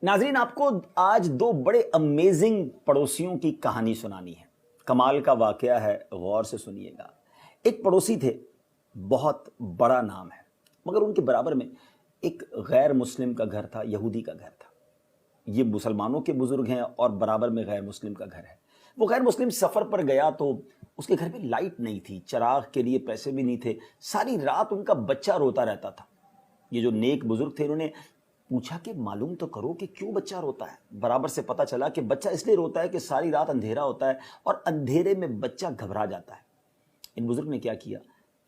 ناظرین، آپ کو آج دو بڑے امیزنگ پڑوسیوں کی کہانی سنانی ہے۔ کمال کا واقعہ ہے، غور سے سنیے گا۔ ایک پڑوسی تھے، بہت بڑا نام ہے، مگر ان کے برابر میں ایک غیر مسلم کا گھر تھا، یہودی کا گھر تھا۔ یہ مسلمانوں کے بزرگ ہیں اور برابر میں غیر مسلم کا گھر ہے۔ وہ غیر مسلم سفر پر گیا تو اس کے گھر میں لائٹ نہیں تھی، چراغ کے لیے پیسے بھی نہیں تھے، ساری رات ان کا بچہ روتا رہتا تھا۔ یہ جو نیک بزرگ تھے انہوں نے پوچھا کہ معلوم تو کرو کہ کیوں بچہ روتا ہے۔ برابر سے پتہ چلا کہ بچہ اس لیے روتا ہے کہ ساری رات اندھیرا ہوتا ہے اور اندھیرے میں بچہ گھبرا جاتا ہے۔ ان بزرگ نے کیا کیا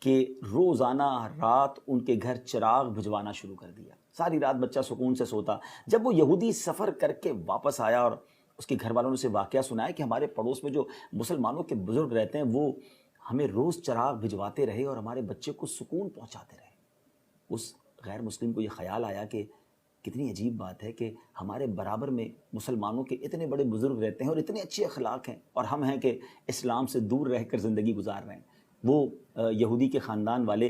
کہ روزانہ رات ان کے گھر چراغ بھجوانا شروع کر دیا۔ ساری رات بچہ سکون سے سوتا۔ جب وہ یہودی سفر کر کے واپس آیا اور اس کے گھر والوں نے اسے واقعہ سنایا کہ ہمارے پڑوس میں جو مسلمانوں کے بزرگ رہتے ہیں وہ ہمیں روز چراغ بھجواتے رہے اور ہمارے بچے کو سکون پہنچاتے رہے، اس غیر مسلم کو یہ خیال آیا کہ کتنی عجیب بات ہے کہ ہمارے برابر میں مسلمانوں کے اتنے بڑے بزرگ رہتے ہیں اور اتنے اچھے اخلاق ہیں، اور ہم ہیں کہ اسلام سے دور رہ کر زندگی گزار رہے ہیں۔ وہ یہودی کے خاندان والے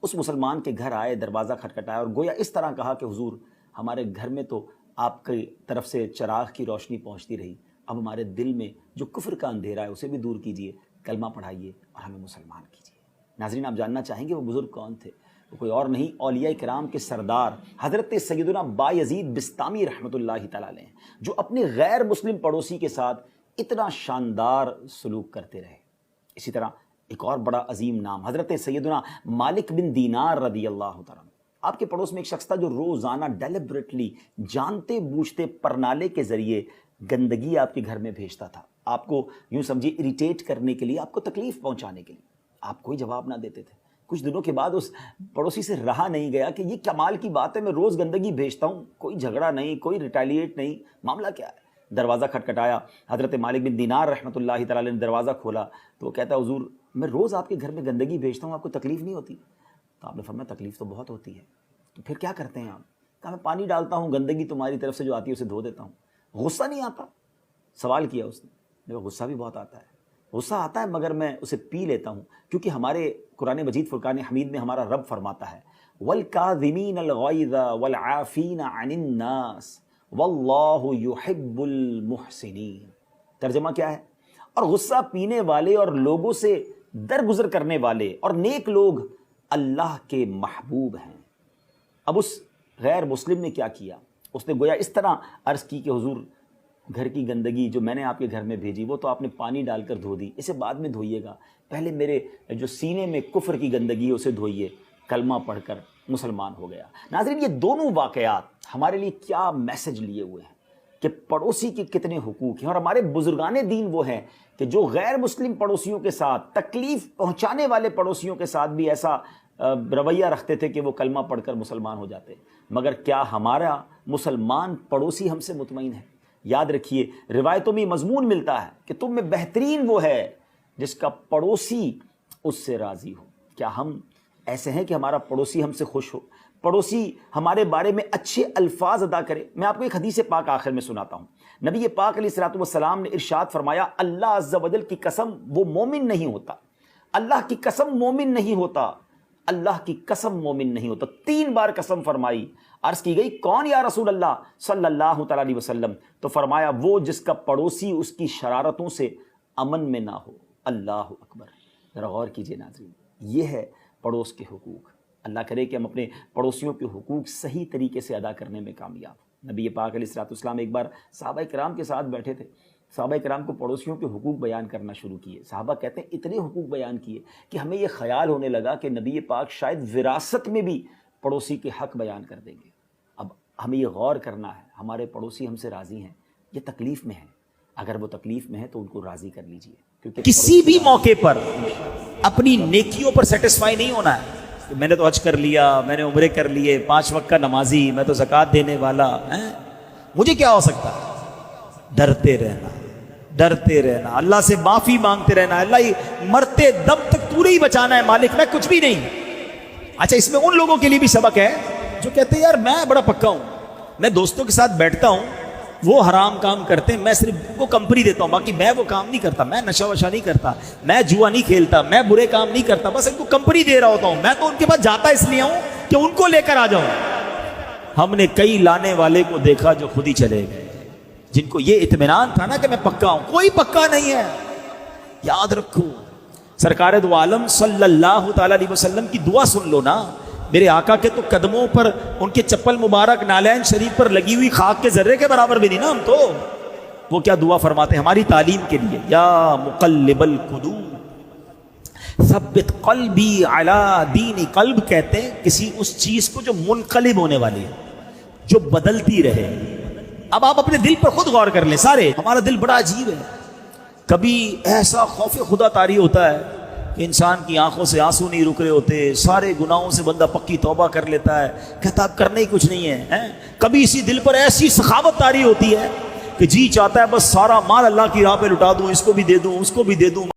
اس مسلمان کے گھر آئے، دروازہ کھٹکھٹایا اور گویا اس طرح کہا کہ حضور، ہمارے گھر میں تو آپ کی طرف سے چراغ کی روشنی پہنچتی رہی، اب ہمارے دل میں جو کفر کا اندھیرا ہے اسے بھی دور کیجئے، کلمہ پڑھائیے اور ہمیں مسلمان کیجئے۔ ناظرین، آپ جاننا چاہیں گے وہ بزرگ کون تھے؟ وہ کوئی اور نہیں، اولیاء کرام کے سردار حضرت سیدنا بایزید بسطامی رحمۃ اللہ تعالی علیہ، جو اپنے غیر مسلم پڑوسی کے ساتھ اتنا شاندار سلوک کرتے رہے۔ اسی طرح ایک اور بڑا عظیم نام حضرت سیدنا مالک بن دینار رضی اللہ تعالیٰ عنہ۔ آپ کے پڑوس میں ایک شخص تھا جو روزانہ ڈیلیبریٹلی، جانتے بوجھتے پرنالے کے ذریعے گندگی آپ کے گھر میں بھیجتا تھا، آپ کو یوں سمجھیے اریٹیٹ کرنے کے لیے، آپ کو تکلیف پہنچانے کے لیے۔ آپ کوئی جواب نہ دیتے تھے۔ کچھ دنوں کے بعد اس پڑوسی سے رہا نہیں گیا کہ یہ کمال کی بات ہے، میں روز گندگی بھیجتا ہوں، کوئی جھگڑا نہیں، کوئی ریٹیلیٹ نہیں، معاملہ کیا ہے؟ دروازہ کھٹکھٹایا، حضرت مالک بن دینار رحمۃ اللہ تعالیٰ نے دروازہ کھولا تو وہ کہتا ہے حضور، میں روز آپ کے گھر میں گندگی بھیجتا ہوں، آپ کو تکلیف نہیں ہوتی؟ تو آپ نے فرمایا تکلیف تو بہت ہوتی ہے، تو پھر کیا کرتے ہیں آپ؟ کہا میں پانی ڈالتا ہوں، گندگی تمہاری طرف سے جو آتی ہے اسے دھو دیتا ہوں۔ غصہ نہیں آتا؟ سوال کیا اس نے۔ دیکھو غصہ بھی بہت آتا ہے، غصہ آتا ہے مگر میں اسے پی لیتا ہوں، کیونکہ ہمارے قرآن مجید فرقان حمید میں ہمارا رب فرماتا ہے وَالْكَاظِمِينَ الْغَيْظَ وَالْعَافِينَ عَنِ النَّاسِ وَاللَّهُ يُحِبُّ الْمُحْسِنِينَ۔ ترجمہ کیا ہے؟ اور غصہ پینے والے اور لوگوں سے درگزر کرنے والے اور نیک لوگ اللہ کے محبوب ہیں۔ اب اس غیر مسلم نے کیا کیا؟ اس نے گویا اس طرح عرض کی کہ حضور، گھر کی گندگی جو میں نے آپ کے گھر میں بھیجی وہ تو آپ نے پانی ڈال کر دھو دی، اسے بعد میں دھوئیے گا، پہلے میرے جو سینے میں کفر کی گندگی ہے اسے دھوئیے۔ کلمہ پڑھ کر مسلمان ہو گیا۔ ناظرین، یہ دونوں واقعات ہمارے لیے کیا میسج لیے ہوئے ہیں کہ پڑوسی کے کتنے حقوق ہیں، اور ہمارے بزرگان دین وہ ہیں کہ جو غیر مسلم پڑوسیوں کے ساتھ، تکلیف پہنچانے والے پڑوسیوں کے ساتھ بھی ایسا رویہ رکھتے تھے کہ وہ کلمہ پڑھ کر مسلمان ہو جاتے۔ مگر کیا ہمارا مسلمان پڑوسی ہم سے مطمئن ہے؟ یاد رکھیے، روایتوں میں مضمون ملتا ہے کہ تم میں بہترین وہ ہے جس کا پڑوسی اس سے راضی ہو۔ کیا ہم ایسے ہیں کہ ہمارا پڑوسی ہم سے خوش ہو، پڑوسی ہمارے بارے میں اچھے الفاظ ادا کرے؟ میں آپ کو ایک حدیث پاک آخر میں سناتا ہوں۔ نبی پاک علیہ الصلوۃ والسلام نے ارشاد فرمایا، اللہ عز و جل کی قسم وہ مومن نہیں ہوتا، اللہ کی قسم مومن نہیں ہوتا، اللہ کی قسم مومن نہیں ہوتا۔ 3 بار قسم فرمائی۔ عرض کی گئی کون یا رسول اللہ صلی اللہ تعالیٰ علیہ وسلم؟ تو فرمایا وہ جس کا پڑوسی اس کی شرارتوں سے امن میں نہ ہو۔ اللہ اکبر، ذرا غور کیجئے ناظرین، یہ ہے پڑوس کے حقوق۔ اللہ کرے کہ ہم اپنے پڑوسیوں کے حقوق صحیح طریقے سے ادا کرنے میں کامیاب ہوں۔ نبی پاک علیہ الصلوۃ والسلام ایک بار صحابہ کرام کے ساتھ بیٹھے تھے، صحابہ کرام کو پڑوسیوں کے حقوق بیان کرنا شروع کیے۔ صحابہ کہتے ہیں اتنے حقوق بیان کیے کہ ہمیں یہ خیال ہونے لگا کہ نبی پاک شاید وراثت میں بھی پڑوسی کے حق بیان کر دیں گے۔ اب ہمیں یہ غور کرنا ہے، ہمارے پڑوسی ہم سے راضی ہیں، یہ تکلیف میں ہیں، اگر وہ تکلیف میں ہے تو ان کو راضی کر لیجئے، کیونکہ کسی بھی موقع پر اپنی نیکیوں پر سیٹسفائی نہیں ہونا ہے۔ میں نے تو حج کر لیا، میں نے عمرے کر لیے، 5 وقت کا نمازی، میں تو زکوٰۃ دینے والا، مجھے کیا ہو سکتا ہے؟ ڈرتے رہنا، ڈرتے رہنا، اللہ سے معافی مانگتے رہنا، اللہ مرتے دم تک تو نہیں بچانا ہے مالک، میں کچھ بھی نہیں۔ اچھا، اس میں ان لوگوں کے لیے بھی سبق ہے جو کہتے ہیں یار میں بڑا پکا ہوں، میں دوستوں کے ساتھ بیٹھتا ہوں، وہ حرام کام کرتے ہیں، میں صرف وہ کمپنی دیتا ہوں، باقی میں وہ کام نہیں کرتا، میں نشہ وشہ نہیں کرتا، میں جوا نہیں کھیلتا، میں برے کام نہیں کرتا، بس ان کو کمپنی دے رہا ہوتا ہوں، میں تو ان کے پاس جاتا اس لیے ہوں کہ ان کو لے کر آ جاؤں۔ ہم نے کئی لانے والے کو دیکھا جو خود ہی چلے گئے، جن کو یہ اطمینان تھا نا کہ میں پکا ہوں، کوئی پکا نہیں ہے۔ یاد رکھو، سرکار دو عالم صلی اللہ تعالی علیہ وسلم کی دعا سن لو نا، میرے آقا کے تو قدموں پر، ان کے چپل مبارک نالین شریف پر لگی ہوئی خاک کے ذرے کے برابر بھی نہیں نا ہم تو۔ وہ کیا دعا فرماتے ہیں ہماری تعلیم کے لیے، یا مقلب القلوب ثبت قلبی علی دین قلب، کہتے ہیں کسی اس چیز کو جو منقلب ہونے والی ہے، جو بدلتی رہے۔ اب آپ اپنے دل پر خود غور کر لیں سارے، ہمارا دل بڑا عجیب ہے، کبھی ایسا خوف خدا طاری ہوتا ہے کہ انسان کی آنکھوں سے آنسو نہیں رک رہے ہوتے، سارے گناہوں سے بندہ پکی توبہ کر لیتا ہے، کہتا اب کرنے ہی کچھ نہیں ہے۔ کبھی اسی دل پر ایسی سخاوت طاری ہوتی ہے کہ جی چاہتا ہے بس سارا مال اللہ کی راہ پہ لٹا دوں، اس کو بھی دے دوں، اس کو بھی دے دوں۔